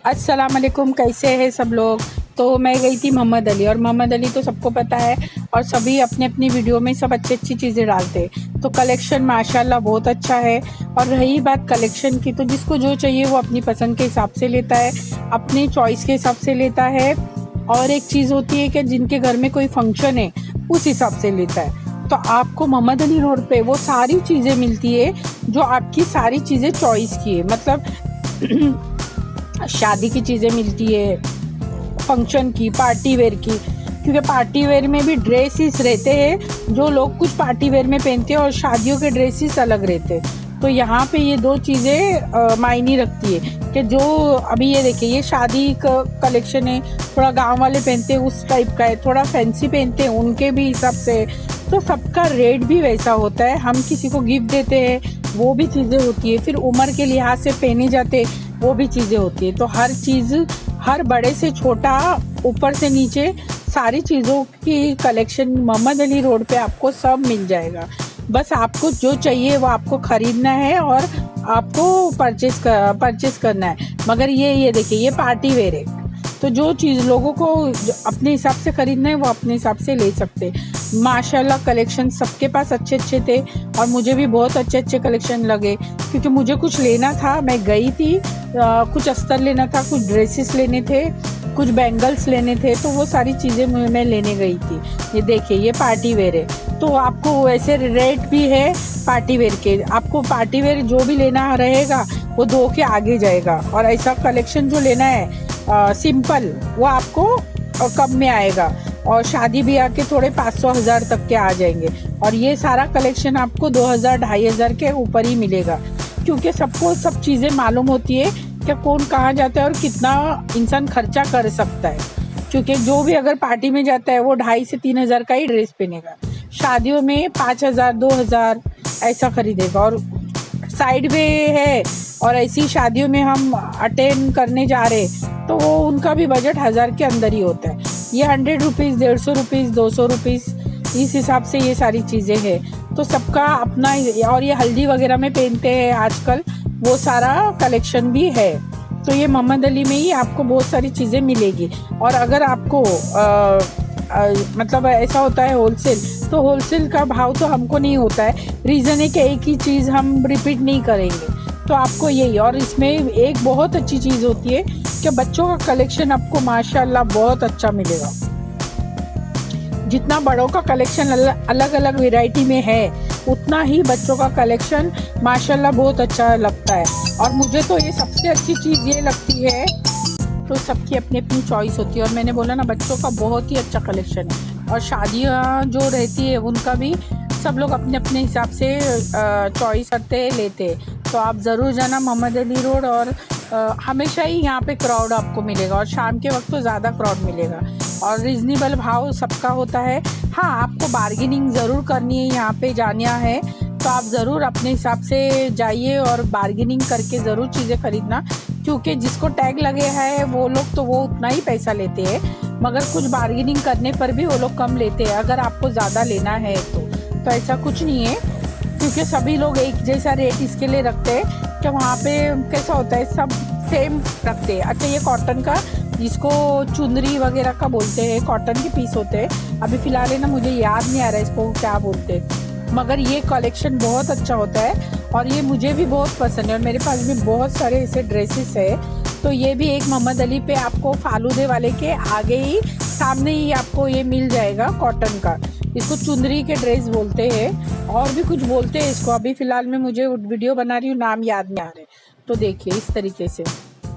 अस्सलाम वालेकुम, कैसे हैं सब लोग। तो मैं गई थी मोहम्मद अली, और मोहम्मद अली तो सबको पता है और सभी अपनी अपनी वीडियो में सब अच्छी अच्छी चीज़ें डालते हैं। तो कलेक्शन माशाल्लाह बहुत अच्छा है। और रही बात कलेक्शन की, तो जिसको जो चाहिए वो अपनी पसंद के हिसाब से लेता है, अपनी चॉइस के हिसाब से लेता है। और एक चीज़ होती है कि जिनके घर में कोई फंक्शन है उस हिसाब से लेता है। तो आपको मोहम्मद अली रोड पे वो सारी चीज़ें मिलती है जो आपकी सारी चीज़ें चॉइस की है। मतलब शादी की चीज़ें मिलती है, फंक्शन की, पार्टी वेयर की। क्योंकि पार्टी वेयर में भी ड्रेसेस रहते हैं जो लोग कुछ पार्टी वेयर में पहनते हैं और शादियों के ड्रेसेस अलग रहते हैं। तो यहाँ पे ये दो चीज़ें मायने रखती है कि जो अभी ये देखिए, ये शादी का कलेक्शन है, थोड़ा गांव वाले पहनते हैं उस टाइप का है, थोड़ा फैंसी पहनते हैं उनके भी हिसाब से। तो सबका रेट भी वैसा होता है। हम किसी को गिफ्ट देते हैं वो भी चीज़ें होती है, फिर उम्र के लिहाज से पहने जाते वो भी चीज़ें होती है। तो हर चीज़, हर बड़े से छोटा, ऊपर से नीचे, सारी चीज़ों की कलेक्शन मोहम्मद अली रोड पे आपको सब मिल जाएगा। बस आपको जो चाहिए वो आपको ख़रीदना है और आपको परचेस करना है। मगर ये देखिए, ये पार्टी वेयर है। तो जो चीज़ लोगों को अपने हिसाब से ख़रीदना है वो अपने हिसाब से ले सकते हैं। माशाल्लाह कलेक्शन सबके पास अच्छे अच्छे थे और मुझे भी बहुत अच्छे अच्छे कलेक्शन लगे। क्योंकि मुझे कुछ लेना था, मैं गई थी, कुछ अस्तर लेना था, कुछ ड्रेसेस लेने थे, कुछ बैंगल्स लेने थे। तो वो सारी चीज़ें मैं लेने गई थी। ये देखिए, ये पार्टी वेयर है। तो आपको वैसे रेट भी है पार्टी वेयर के। आपको पार्टी वेयर जो भी लेना रहेगा वो 2 के आगे जाएगा। और ऐसा कलेक्शन जो लेना है सिंपल, वो आपको कम में आएगा। और शादी ब्याह के थोड़े 500-1000 तक के आ जाएंगे। और ये सारा कलेक्शन आपको 2000-2500 के ऊपर ही मिलेगा। क्योंकि सबको सब चीज़ें मालूम होती है कि कौन कहाँ जाता है और कितना इंसान खर्चा कर सकता है। क्योंकि जो भी अगर पार्टी में जाता है वो 2500 से 3000 का ही ड्रेस पहनेगा। शादियों में 5000-2000 ऐसा खरीदेगा। और साइड में है और ऐसी शादियों में हम अटेंड करने जा रहे तो वो उनका भी बजट 1000 के अंदर ही होता है। ये 100 रुपीज़, 150 रुपीज़, 200 रुपीज़, इस हिसाब से ये सारी चीज़ें हैं। तो सबका अपना। और ये हल्दी वगैरह में पहनते हैं आजकल, वो सारा कलेक्शन भी है। तो ये मोहम्मद अली में ही आपको बहुत सारी चीज़ें मिलेगी। और अगर आपको मतलब ऐसा होता है होलसेल, तो होलसेल का भाव तो हमको नहीं होता है। रीज़न है कि एक ही चीज़ हम रिपीट नहीं करेंगे। तो आपको यही, और इसमें एक बहुत अच्छी चीज़ होती है कि बच्चों का कलेक्शन आपको माशाल्लाह बहुत अच्छा मिलेगा। जितना बड़ों का कलेक्शन अलग अलग वैरायटी में है, उतना ही बच्चों का कलेक्शन माशाल्लाह बहुत अच्छा लगता है। और मुझे तो ये सबसे अच्छी चीज़ ये लगती है। तो सबकी अपनी अपनी चॉइस होती है। और मैंने बोला ना, बच्चों का बहुत ही अच्छा कलेक्शन है। और शादियाँ जो रहती है उनका भी सब लोग अपने अपने हिसाब से चॉइस करते लेते। तो आप ज़रूर जाना मोहम्मद अली रोड। और हमेशा ही यहाँ पे क्राउड आपको मिलेगा, और शाम के वक्त तो ज़्यादा क्राउड मिलेगा। और रिजनेबल भाव सबका होता है। हाँ, आपको बार्गेनिंग ज़रूर करनी है, यहाँ पे जाना है तो आप ज़रूर अपने हिसाब से जाइए और बार्गेनिंग करके ज़रूर चीज़ें ख़रीदना। क्योंकि जिसको टैग लगे है वो लोग तो वो उतना ही पैसा लेते हैं, मगर कुछ बार्गेनिंग करने पर भी वो लोग कम लेते हैं अगर आपको ज़्यादा लेना है तो ऐसा कुछ नहीं है। क्योंकि सभी लोग एक जैसा रेट इसके लिए रखते हैं कि वहाँ पे कैसा होता है, सब सेम रखते हैं। अच्छा, ये कॉटन का, जिसको चुनरी वगैरह का बोलते हैं, कॉटन के पीस होते हैं। अभी फ़िलहाल है ना, मुझे याद नहीं आ रहा है इसको क्या बोलते हैं, मगर ये कलेक्शन बहुत अच्छा होता है और ये मुझे भी बहुत पसंद है। और मेरे पास भी बहुत सारे ऐसे ड्रेसेस है। तो ये भी एक मोहम्मद अली पे आपको फालूदे वाले के आगे ही, सामने ही आपको ये मिल जाएगा कॉटन का। इसको चुंदरी के ड्रेस बोलते हैं, और भी कुछ बोलते हैं इसको। अभी फ़िलहाल में मुझे वीडियो बना रही हूँ, नाम याद नहीं आ रहे। तो देखिए इस तरीके से।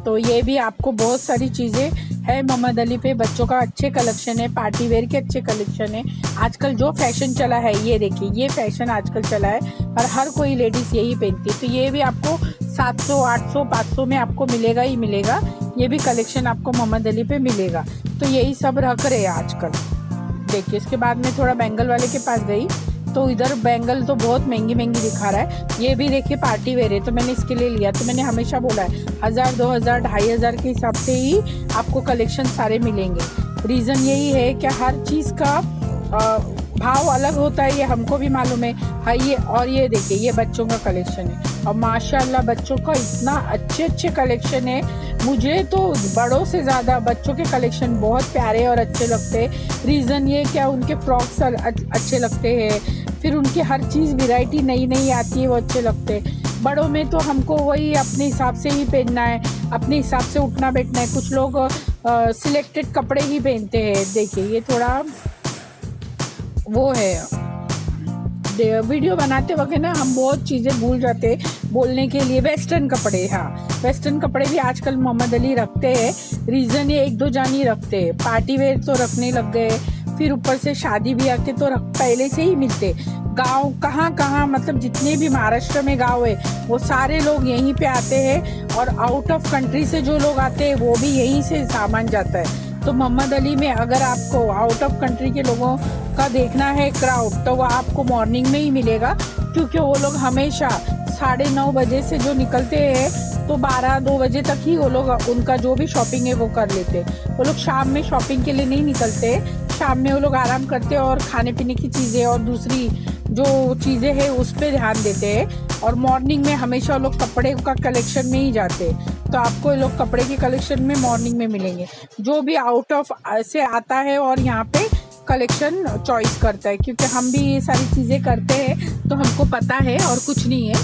तो ये भी आपको बहुत सारी चीज़ें है मोहम्मद अली पे। बच्चों का अच्छे कलेक्शन है, पार्टी वेयर के अच्छे कलेक्शन है। आजकल जो फैशन चला है, ये देखिए, ये फैशन आजकल चला है और हर कोई लेडीज़ यही पहनती है। तो ये भी आपको 700, 800, 500 में आपको मिलेगा ही मिलेगा। ये भी कलेक्शन आपको मोहम्मद अली पे मिलेगा। तो यही सब रख रहे हैं आजकल। देखिए, इसके बाद मैं थोड़ा बैंगल वाले के पास गई तो इधर बैंगल तो बहुत महंगी महंगी दिखा रहा है। ये भी देखिए पार्टी वेयर है, तो मैंने इसके लिए लिया। तो मैंने हमेशा बोला है 1000, 2000, 2500 के हिसाब से ही आपको कलेक्शन सारे मिलेंगे। रीज़न यही है कि हर चीज़ का भाव अलग होता है, ये हमको भी मालूम है। हाँ, ये देखिए, ये बच्चों का कलेक्शन है और माशाल्लाह बच्चों का इतना अच्छे अच्छे कलेक्शन है। मुझे तो बड़ों से ज़्यादा बच्चों के कलेक्शन बहुत प्यारे और अच्छे लगते हैं। रीज़न ये क्या, उनके फ्रॉक्स अच्छे लगते हैं, फिर उनकी हर चीज़ वैरायटी नई नई आती है, वो अच्छे लगते हैं। बड़ों में तो हमको वही अपने हिसाब से ही पहनना है, अपने हिसाब से उठना बैठना है। कुछ लोग सिलेक्टेड कपड़े ही पहनते हैं। देखिए ये थोड़ा वो है, वीडियो बनाते वक्त ना हम बहुत चीज़ें भूल जाते हैं बोलने के लिए। वेस्टर्न कपड़े, हाँ वेस्टर्न कपड़े भी आजकल मोहम्मद अली रखते हैं। रीज़न ये एक दो जान ही रखते हैं, पार्टी वेयर तो रखने लग गए, फिर ऊपर से शादी ब्याह के तो पहले से ही मिलते। गांव कहाँ कहाँ, मतलब जितने भी महाराष्ट्र में गांव है वो सारे लोग यहीं पे आते हैं, और आउट ऑफ कंट्री से जो लोग आते हैं वो भी यहीं से सामान जाता है। तो मोहम्मद अली में अगर आपको आउट ऑफ कंट्री के लोगों का देखना है क्राउड, तो वो आपको मॉर्निंग में ही मिलेगा, क्योंकि वो लोग हमेशा 9:30 बजे से जो निकलते हैं तो 12-2 बजे तक ही वो लोग उनका जो भी शॉपिंग है वो कर लेते। वो लोग शाम में शॉपिंग के लिए नहीं निकलते, शाम में वो लोग आराम करते और खाने पीने की चीज़ें और दूसरी जो चीज़ें हैं उस पर ध्यान देते हैं। और मॉर्निंग में हमेशा वो लोग कपड़े का कलेक्शन में ही जाते हैं। तो आपको ये लोग कपड़े के कलेक्शन में मॉर्निंग में मिलेंगे, जो भी आउट ऑफ से आता है और यहाँ पे कलेक्शन चॉइस करता है, क्योंकि हम भी ये सारी चीज़ें करते हैं तो हमको पता है और कुछ नहीं है,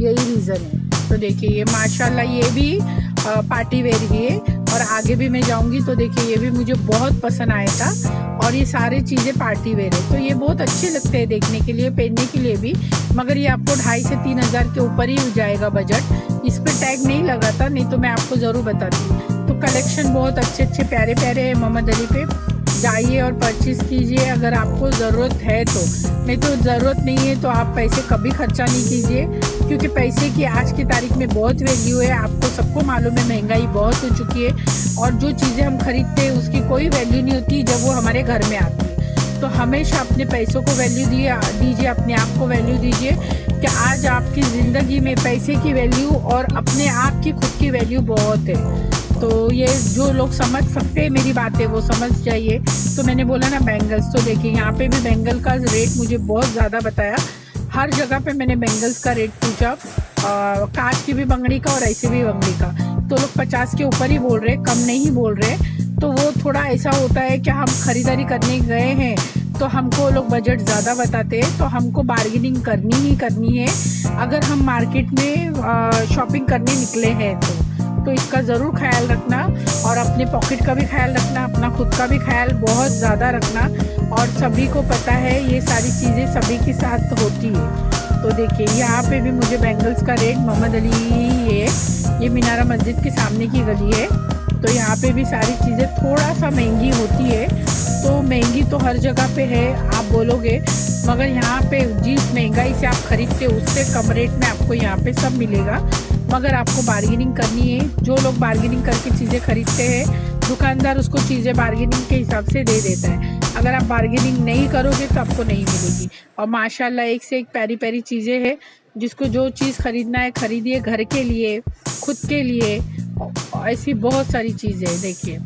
यही रीज़न है। तो देखिए ये माशाल्लाह ये भी पार्टी वेयर ही है, और आगे भी मैं जाऊंगी तो देखिए ये भी मुझे बहुत पसंद आया था, और ये सारी चीज़ें पार्टी वेयर है। तो ये बहुत अच्छे लगते हैं देखने के लिए, पहनने के लिए भी, मगर ये आपको 2,500 से 3,000 के ऊपर ही हो जाएगा बजट। इस पर टैग नहीं लगा था, नहीं तो मैं आपको ज़रूर बताती। तो कलेक्शन बहुत अच्छे अच्छे प्यारे प्यारे है मोहम्मद अली पे, जाइए और परचेज़ कीजिए अगर आपको ज़रूरत है तो। नहीं तो ज़रूरत नहीं है तो आप पैसे कभी खर्चा नहीं कीजिए, क्योंकि पैसे की आज की तारीख में बहुत वैल्यू है। आपको सबको मालूम है महंगाई बहुत हो चुकी है, और जो चीज़ें हम खरीदते हैं उसकी कोई वैल्यू नहीं होती जब वो हमारे घर में आती है। तो हमेशा अपने पैसों को वैल्यू दीजिए, अपने आप को वैल्यू दीजिए, कि आज आपकी ज़िंदगी में पैसे की वैल्यू और अपने आप की खुद की वैल्यू बहुत है। तो ये जो लोग समझ सकते हैं मेरी बातें वो समझ जाइए। तो मैंने बोला ना बैंगल्स, तो देखिए यहाँ पे भी बैंगल का रेट मुझे बहुत ज़्यादा बताया। हर जगह पे मैंने बैंगल्स का रेट पूछा, कांच की भी बंगड़ी का और ऐसे भी बंगड़ी का, तो लोग 50 के ऊपर ही बोल रहे, कम नहीं बोल रहे। तो वो थोड़ा ऐसा होता है कि हम खरीदारी करने गए हैं तो हमको लोग बजट ज़्यादा बताते हैं, तो हमको बार्गेनिंग करनी ही करनी है अगर हम मार्केट में शॉपिंग करने निकले हैं तो इसका ज़रूर ख्याल रखना, और अपने पॉकेट का भी ख्याल रखना, अपना खुद का भी ख्याल बहुत ज़्यादा रखना। और सभी को पता है ये सारी चीज़ें सभी के साथ होती है। तो देखिए यहाँ पे भी मुझे बैंगल्स का रेट मोहम्मद अली है, ये मीनारा मस्जिद के सामने की गली है। तो यहाँ पे भी सारी चीज़ें थोड़ा सा महंगी होती है, तो महंगी तो हर जगह पे है आप बोलोगे, मगर यहाँ पे जिस महंगाई से आप खरीदते उससे कम रेट में आपको यहाँ पे सब मिलेगा। मगर आपको बार्गेनिंग करनी है। जो लोग बार्गेनिंग करके चीज़ें खरीदते हैं दुकानदार उसको चीज़ें बार्गेनिंग के हिसाब से दे देता है। अगर आप बार्गेनिंग नहीं करोगे तो आपको नहीं मिलेगी। और माशाल्लाह एक से एक प्यारी प्यारी चीज़ें हैं, जिसको जो चीज़ खरीदना है खरीदिए, घर के लिए, खुद के लिए, ऐसी बहुत सारी चीज़ें हैं। देखिए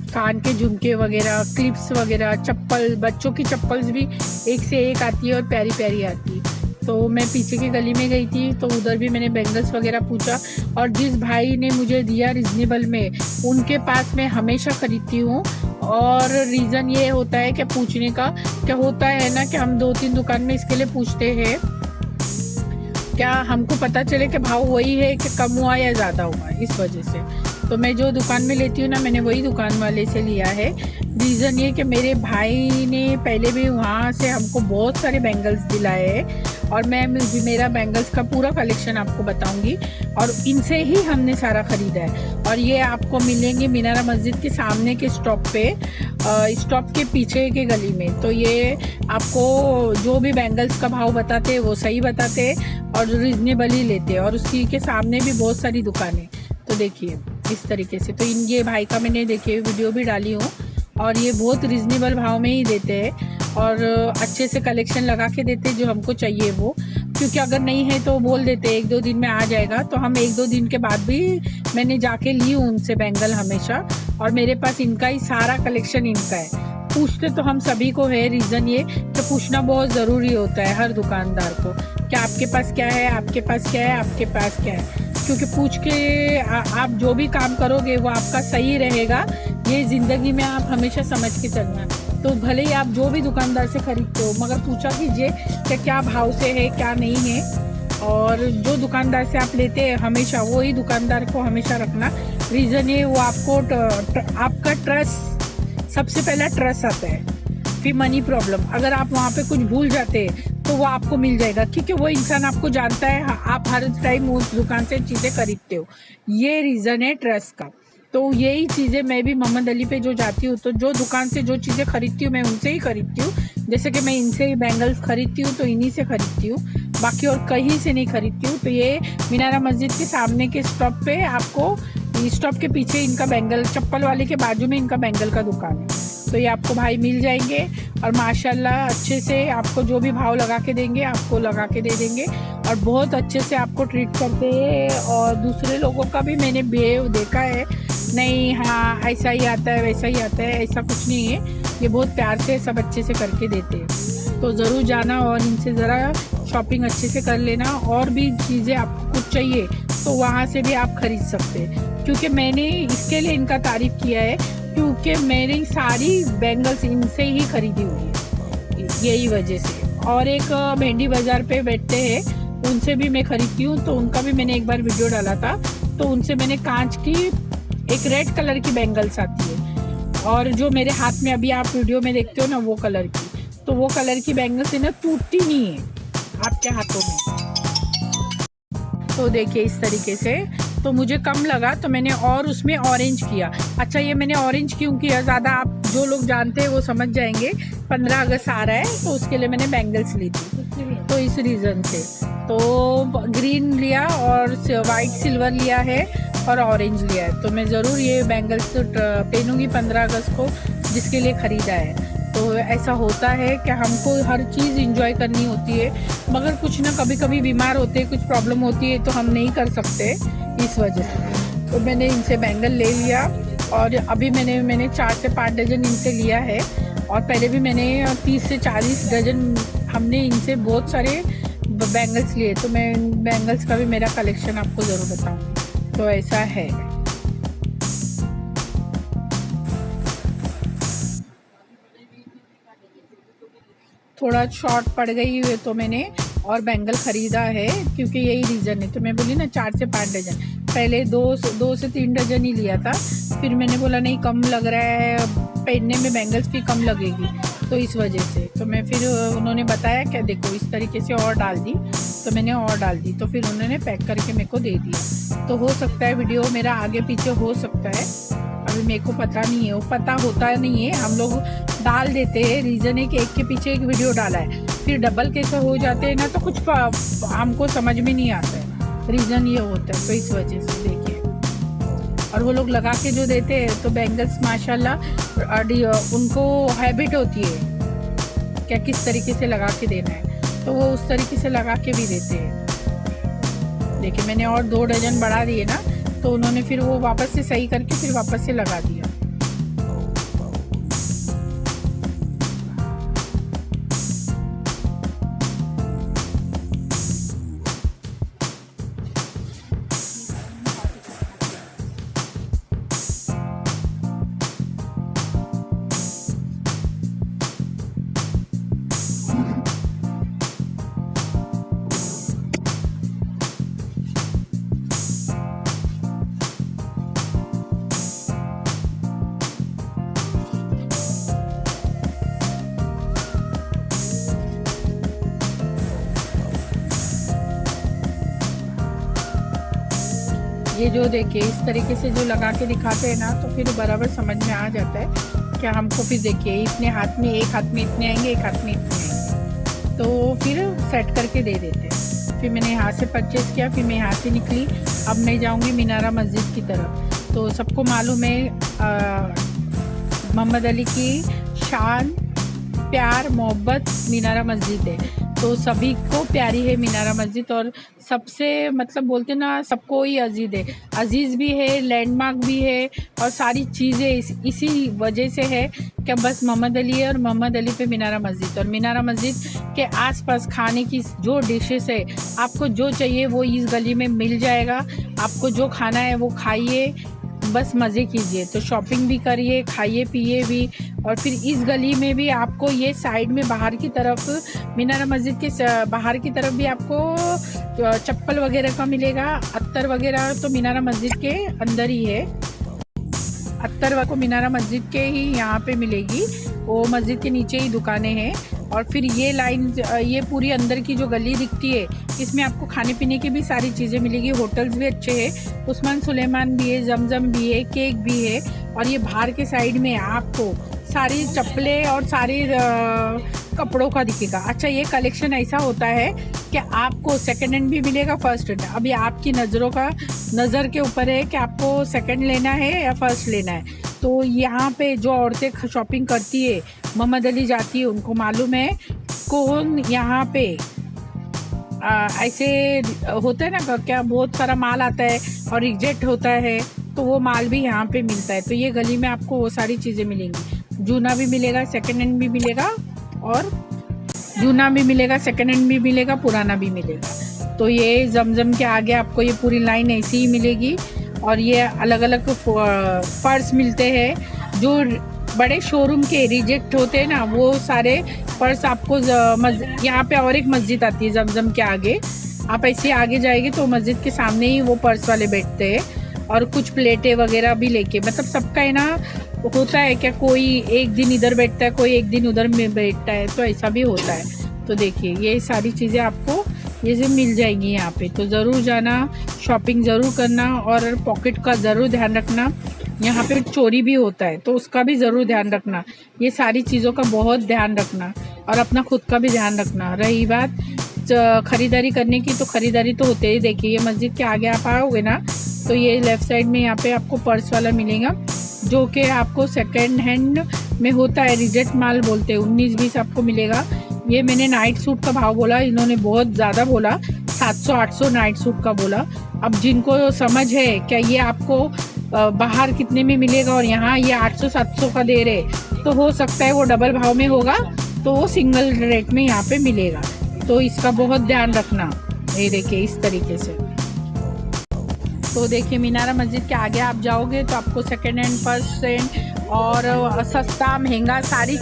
कान के झुमके वगैरह, क्लिप्स वगैरह, चप्पल, बच्चों की चप्पल्स भी एक से एक आती है और प्यारी प्यारी आती है। तो मैं पीछे की गली में गई थी तो उधर भी मैंने बैंगल्स वगैरह पूछा, और जिस भाई ने मुझे दिया रिजनेबल में उनके पास मैं हमेशा खरीदती हूँ। और रीज़न ये होता है कि पूछने का क्या होता है ना, कि हम 2-3 दुकान में इसके लिए पूछते हैं क्या हमको पता चले कि भाव वही है कि कम हुआ या ज़्यादा हुआ, इस वजह से। तो मैं जो दुकान में लेती हूँ ना, मैंने वही दुकान वाले से लिया है। रीज़न ये कि मेरे भाई ने पहले भी वहाँ से हमको बहुत सारे बैंगल्स दिलाए हैं, और मैं मेरा बैंगल्स का पूरा कलेक्शन आपको बताऊंगी, और इनसे ही हमने सारा ख़रीदा है। और ये आपको मिलेंगे मीनारा मस्जिद के सामने के स्टॉप पे, स्टॉप के पीछे के गली में। तो ये आपको जो भी बैंगल्स का भाव बताते हैं वो सही बताते हैं और रिजनेबल ही लेते हैं, और उसकी के सामने भी बहुत सारी दुकानें। तो देखिए इस तरीके से, तो ये भाई का मैंने देखिए वीडियो भी डाली हूँ, और ये बहुत रिजनेबल भाव में ही देते हैं और अच्छे से कलेक्शन लगा के देते हैं जो हमको चाहिए वो। क्योंकि अगर नहीं है तो बोल देते 1-2 दिन में आ जाएगा, तो हम 1-2 दिन के बाद भी मैंने जाके ली हूँ उनसे बैंगल हमेशा, और मेरे पास इनका ही सारा कलेक्शन इनका है। पूछते तो हम सभी को है, रीज़न ये कि पूछना बहुत ज़रूरी होता है हर दुकानदार को कि आपके पास क्या है, आपके पास क्या है, आपके पास क्या है। क्योंकि पूछ के आप जो भी काम करोगे वो आपका सही रहेगा। ये ज़िंदगी में आप हमेशा समझ के चलना। तो भले ही आप जो भी दुकानदार से खरीदते हो, मगर पूछा कीजिए कि क्या भाव से है क्या नहीं है। और जो दुकानदार से आप लेते हैं हमेशा वही दुकानदार को हमेशा रखना। रीज़न ये वो आपको आपका ट्रस्ट, सबसे पहला ट्रस्ट आता है, फिर मनी प्रॉब्लम। अगर आप वहाँ पे कुछ भूल जाते हैं तो वो आपको मिल जाएगा, क्योंकि वो इंसान आपको जानता है, आप हर टाइम उस दुकान से चीज़ें खरीदते हो। ये रीज़न है ट्रस्ट का। तो यही चीज़ें मैं भी मोहम्मद अली पे जो जाती हूँ, तो जो दुकान से जो चीज़ें खरीदती हूँ मैं उनसे ही खरीदती हूँ। जैसे कि मैं इनसे ही बैंगल्स खरीदती हूँ तो इन्हीं से खरीदती हूँ, बाकी और कहीं से नहीं खरीदती हूँ। तो ये मीनारा मस्जिद के सामने के स्टॉप पे, आपको स्टॉप के पीछे इनका बैंगल, चप्पल वाले के बाजू में इनका बैंगल का दुकान है। तो ये आपको भाई मिल जाएंगे और माशाल्लाह अच्छे से आपको जो भी भाव लगा के देंगे आपको लगा के दे देंगे, और बहुत अच्छे से आपको ट्रीट करते हैं। और दूसरे लोगों का भी मैंने बिहेव देखा है, नहीं हाँ ऐसा ही आता है वैसा ही आता है, ऐसा कुछ नहीं है। ये बहुत प्यार से सब अच्छे से करके देते हैं। तो ज़रूर जाना और इनसे ज़रा शॉपिंग अच्छे से कर लेना। और भी चीज़ें आपको कुछ चाहिए तो वहाँ से भी आप खरीद सकते हैं, क्योंकि मैंने इसके लिए इनका तारीफ़ किया है, क्योंकि मेरी सारी बैंगल्स इनसे ही खरीदी हुई है, यही वजह से। और एक भेंडी बाज़ार पे बैठते हैं, उनसे भी मैं खरीदती हूँ, तो उनका भी मैंने एक बार वीडियो डाला था। तो उनसे मैंने कांच की एक रेड कलर की बैंगल्स आती है, और जो मेरे हाथ में अभी आप वीडियो में देखते हो ना वो कलर की, तो वो कलर की बैंगल्स है ना, टूटती नहीं है आपके हाथों में। तो देखिए इस तरीके से, तो मुझे कम लगा तो मैंने और उसमें ऑरेंज किया। अच्छा ये मैंने ऑरेंज क्यों किया, ज़्यादा आप जो लोग जानते हैं वो समझ जाएंगे। 15 अगस्त आ रहा है तो उसके लिए मैंने बैंगल्स ली थी, तो इस रीज़न से। तो ग्रीन लिया और वाइट सिल्वर लिया है और ऑरेंज लिया है। तो मैं ज़रूर ये बैंगल्स पहनूंगी 15 अगस्त को, जिसके लिए ख़रीदा है। तो ऐसा होता है कि हमको हर चीज़ इंजॉय करनी होती है, मगर कुछ ना कभी कभी बीमार होते हैं, कुछ प्रॉब्लम होती है तो हम नहीं कर सकते, इस वजह से। तो मैंने इनसे बैंगल ले लिया, और अभी मैंने 4 से 5 डजन इनसे लिया है। और पहले भी मैंने 30 से 40 डजन हमने इनसे बहुत सारे बैंगल्स लिए। तो मैं बैंगल्स का भी मेरा कलेक्शन आपको ज़रूर बताऊँगी। तो ऐसा है। थोड़ा शॉर्ट पड़ गई है तो मैंने और बैंगल ख़रीदा है, क्योंकि यही रीज़न है। तो मैं बोली ना 4 से 5 डजन, पहले 2 से 3 डजन ही लिया था। फिर मैंने बोला नहीं कम लग रहा है, पहनने में बैंगल्स भी कम लगेगी, तो इस वजह से। तो मैं फिर उन्होंने बताया क्या देखो इस तरीके से और डाल दी, तो मैंने और डाल दी। तो फिर उन्होंने पैक करके मेरे को दे दिया। तो हो सकता है वीडियो मेरा आगे पीछे हो सकता है, अभी मेरे को पता नहीं है, वो पता होता नहीं है। हम लोग डाल देते हैं, रीज़न है कि एक के पीछे एक वीडियो डाला है, फिर डबल कैसे हो जाते हैं ना, तो कुछ हमको समझ में नहीं आता है। रीज़न ये होता है, तो इस वजह से देखिए। और वो लोग लगा के जो देते हैं तो बैंगल्स माशाल्लाह उनको हैबिट होती है क्या किस तरीके से लगा के देना है, तो वो उस तरीके से लगा के भी देते हैं। देखिए मैंने और 2 डजन बढ़ा दिए ना, तो उन्होंने फिर वो वापस से सही करके फिर वापस से लगा दिया। ये जो देखिए इस तरीके से जो लगा के दिखाते हैं ना, तो फिर बराबर समझ में आ जाता है क्या हमको। फिर देखिए इतने हाथ में, एक हाथ में इतने आएंगे, एक हाथ में इतने आएंगे, तो फिर सेट करके दे देते हैं। फिर मैंने यहाँ से परचेज़ किया, फिर मैं यहाँ से निकली। अब मैं जाऊँगी मीनारा मस्जिद की तरफ। तो सबको मालूम है मोहम्मद अली की शान, प्यार, मोहब्बत मीनारा मस्जिद है। तो सभी को प्यारी है मीनारा मस्जिद, और सबसे मतलब बोलते ना सबको ही अजीज़ भी है, लैंडमार्क भी है, और सारी चीज़ें इसी वजह से है कि बस मोहम्मद अली है और मोहम्मद अली पे मीनारा मस्जिद। और मीनारा मस्जिद के आसपास खाने की जो डिशेस है, आपको जो चाहिए वो इस गली में मिल जाएगा। आपको जो खाना है वो खाइए, बस मज़े कीजिए। तो शॉपिंग भी करिए, खाइए पिए भी। और फिर इस गली में भी आपको ये साइड में बाहर की तरफ, मीनारा मस्जिद के बाहर की तरफ भी आपको चप्पल वगैरह का मिलेगा। अत्तर वगैरह तो मीनारा मस्जिद के अंदर ही है, अत्तर को मीनारा मस्जिद के ही यहाँ पे मिलेगी, वो मस्जिद के नीचे ही दुकानें हैं। और फिर ये लाइन, ये पूरी अंदर की जो गली दिखती है, इसमें आपको खाने पीने की भी सारी चीज़ें मिलेगी। होटल्स भी अच्छे हैं, उस्मान सुलेमान भी है, जमजम भी है, केक भी है। और ये बाहर के साइड में आपको सारी चप्पलें और सारी कपड़ों का दिखेगा। अच्छा, ये कलेक्शन ऐसा होता है कि आपको सेकंड हैंड भी मिलेगा, फर्स्ट हैंड। अभी आपकी नज़र के ऊपर है कि आपको सेकंड लेना है या फर्स्ट लेना है। तो यहाँ पे जो औरतें शॉपिंग करती है, मोहम्मद अली जाती है, उनको मालूम है कौन यहाँ पे ऐसे होता है ना, क्या बहुत सारा माल आता है और रिजेक्ट होता है, तो वो माल भी यहाँ पे मिलता है। तो ये गली में आपको वो सारी चीज़ें मिलेंगी। जूना भी मिलेगा, सेकंड हैंड भी मिलेगा, और जूना भी मिलेगा, सेकंड हैंड भी मिलेगा, पुराना भी मिलेगा। तो ये जमजम के आगे आपको ये पूरी लाइन ऐसी ही मिलेगी। और ये अलग अलग पर्स मिलते हैं, जो बड़े शोरूम के रिजेक्ट होते हैं ना, वो सारे पर्स आपको यहाँ पे और एक मस्जिद आती है जमजम के आगे। आप ऐसे आगे जाएंगे तो मस्जिद के सामने ही वो पर्स वाले बैठते हैं, और कुछ प्लेटें वगैरह भी लेके, मतलब सबका है ना होता है क्या, कोई एक दिन इधर बैठता है, कोई एक दिन उधर में बैठता है, तो ऐसा भी होता है। तो देखिए ये सारी चीज़ें आपको ये सब मिल जाएंगी यहाँ पे। तो ज़रूर जाना, शॉपिंग ज़रूर करना, और पॉकेट का ज़रूर ध्यान रखना। यहाँ पे चोरी भी होता है, तो उसका भी ज़रूर ध्यान रखना। ये सारी चीज़ों का बहुत ध्यान रखना, और अपना खुद का भी ध्यान रखना। रही बात ख़रीदारी करने की, तो ख़रीदारी तो होते ही। देखिए ये मस्जिद के आगे आप आओगे ना, तो ये लेफ़्ट साइड में यहाँ पे आपको पर्स वाला मिलेगा, जो कि आपको सेकेंड हैंड में होता है, रिजेक्ट माल बोलते हैं। 19-20 आपको मिलेगा। ये मैंने नाइट सूट का भाव बोला, इन्होंने बहुत ज़्यादा बोला, 700-800 नाइट सूट का बोला। अब जिनको समझ है क्या ये आपको बाहर कितने में मिलेगा और यहाँ ये 800-700 का दे रहे, तो हो सकता है वो डबल भाव में होगा, तो वो सिंगल रेट में यहाँ पे मिलेगा। तो इसका बहुत ध्यान रखना। ये देखिए इस तरीके से। तो देखिए मीनारा मस्जिद के आगे आप जाओगे तो आपको सेकेंड हैंड, फर्स्ट हैंड और सस्ता महंगा सारी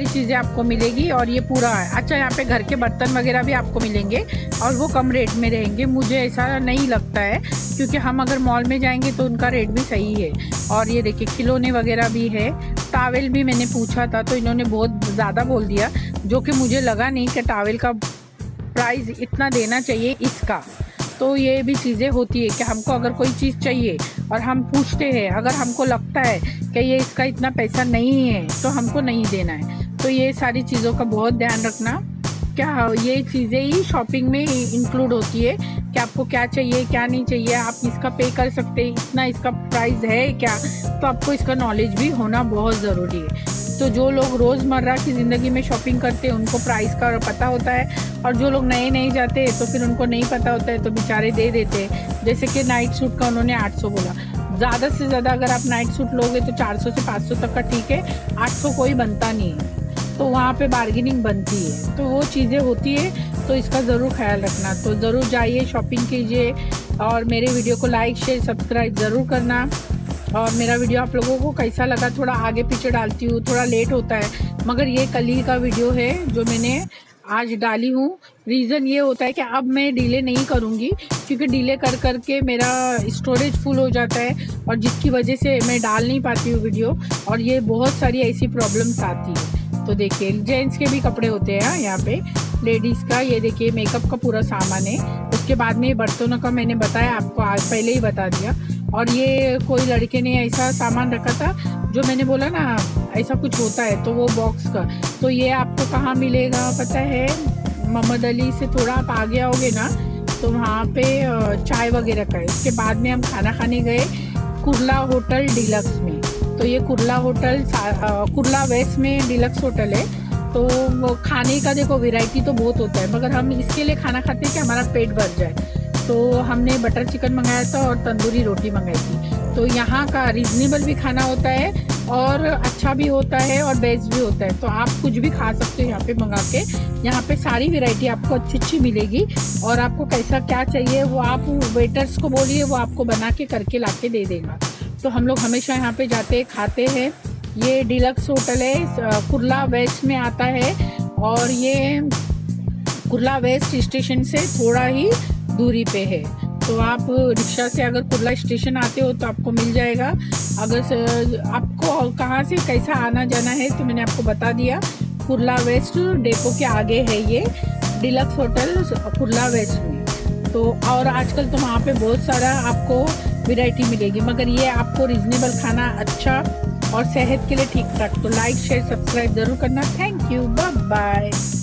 चीज़ें आपको मिलेगी। और ये पूरा है। अच्छा, यहाँ पे घर के बर्तन वगैरह भी आपको मिलेंगे, और वो कम रेट में रहेंगे। मुझे ऐसा नहीं लगता है, क्योंकि हम अगर मॉल में जाएंगे तो उनका रेट भी सही है। और ये देखिए खिलौने वगैरह भी है। टावल भी मैंने पूछा था, तो इन्होंने बहुत ज़्यादा बोल दिया, जो कि मुझे लगा नहीं कि टावल का प्राइस इतना देना चाहिए इसका। तो ये भी चीज़ें होती है कि हमको अगर कोई चीज़ चाहिए और हम पूछते हैं, अगर हमको लगता है कि ये इसका इतना पैसा नहीं है, तो हमको नहीं देना है। तो ये सारी चीज़ों का बहुत ध्यान रखना। क्या ये चीज़ें ही शॉपिंग में इंक्लूड होती है कि आपको क्या चाहिए क्या नहीं चाहिए, आप इसका पे कर सकते हैं, इतना इसका प्राइस है क्या। तो आपको इसका नॉलेज भी होना बहुत ज़रूरी है। तो जो लोग रोज़मर्रा की ज़िंदगी में शॉपिंग करते हैं उनको प्राइस का पता होता है, और जो लोग नए नहीं जाते तो फिर उनको नहीं पता होता है, तो बेचारे दे देते हैं। जैसे कि नाइट सूट का उन्होंने 800 बोला। ज़्यादा से ज़्यादा अगर आप नाइट सूट लोगे तो 400 से 500 तक का ठीक है, 800 कोई बनता नहीं है, तो वहाँ पे बार्गेनिंग बनती है। तो वो चीज़ें होती है, तो इसका ज़रूर ख्याल रखना। तो ज़रूर जाइए, शॉपिंग कीजिए, और मेरे वीडियो को लाइक शेयर सब्सक्राइब ज़रूर करना। और मेरा वीडियो आप लोगों को कैसा लगा, थोड़ा आगे पीछे डालती हूँ, थोड़ा लेट होता है, मगर ये कल ही का वीडियो है जो मैंने आज डाली हूँ। रीज़न ये होता है कि अब मैं डिले नहीं करूँगी, क्योंकि डिले कर कर के मेरा स्टोरेज फुल हो जाता है, और जिसकी वजह से मैं डाल नहीं पाती हूँ वीडियो, और ये बहुत सारी ऐसी प्रॉब्लम्स आती है। तो देखिए जेंट्स के भी कपड़े होते हैं यहाँ पे, लेडीज़ का। ये देखिए मेकअप का पूरा सामान है। उसके बाद में बर्तनों का मैंने बताया आपको, आज पहले ही बता दिया। और ये कोई लड़के ने ऐसा सामान रखा था, जो मैंने बोला ना ऐसा कुछ होता है, तो वो बॉक्स का। तो ये आपको कहाँ मिलेगा पता है, मोहम्मद अली से थोड़ा आप आगे आओगे ना, तो वहाँ पे चाय वगैरह का है। उसके बाद में हम खाना खाने गए कुर्ला होटल डिलक्स में। तो ये कुर्ला होटल कुर्ला वेस्ट में डिलक्स होटल है। तो वो खाने का देखो वैरायटी तो बहुत होता है, मगर हम इसके लिए खाना खाते हैं कि हमारा पेट भर जाए। तो हमने बटर चिकन मंगाया था और तंदूरी रोटी मंगाई थी। तो यहाँ का रीज़नेबल भी खाना होता है और अच्छा भी होता है और बेस्ट भी होता है। तो आप कुछ भी खा सकते हो यहाँ पे मंगा के। यहाँ पे सारी वैरायटी आपको अच्छी अच्छी मिलेगी और आपको कैसा क्या चाहिए वो आप वेटर्स को बोलिए, वो आपको बना के करके ला के दे देगा। तो हम लोग हमेशा यहाँ पे जाते हैं, खाते हैं। ये डिलक्स होटल है, कुर्ला वेस्ट में आता है और ये कुर्ला वेस्ट स्टेशन से थोड़ा ही दूरी पे है। तो आप रिक्शा से अगर कुर्ला स्टेशन आते हो तो आपको मिल जाएगा। अगर आपको कहाँ से कैसा आना जाना है तो मैंने आपको बता दिया। कुर्ला वेस्ट डेपो के आगे है ये डिलक्स होटल कुर्ला वेस्ट में। तो और आजकल तो वहाँ पे बहुत सारा आपको वैरायटी मिलेगी, मगर ये आपको रीजनेबल खाना अच्छा और सेहत के लिए ठीक ठाक। तो लाइक शेयर सब्सक्राइब ज़रूर करना। Thank you, bye bye.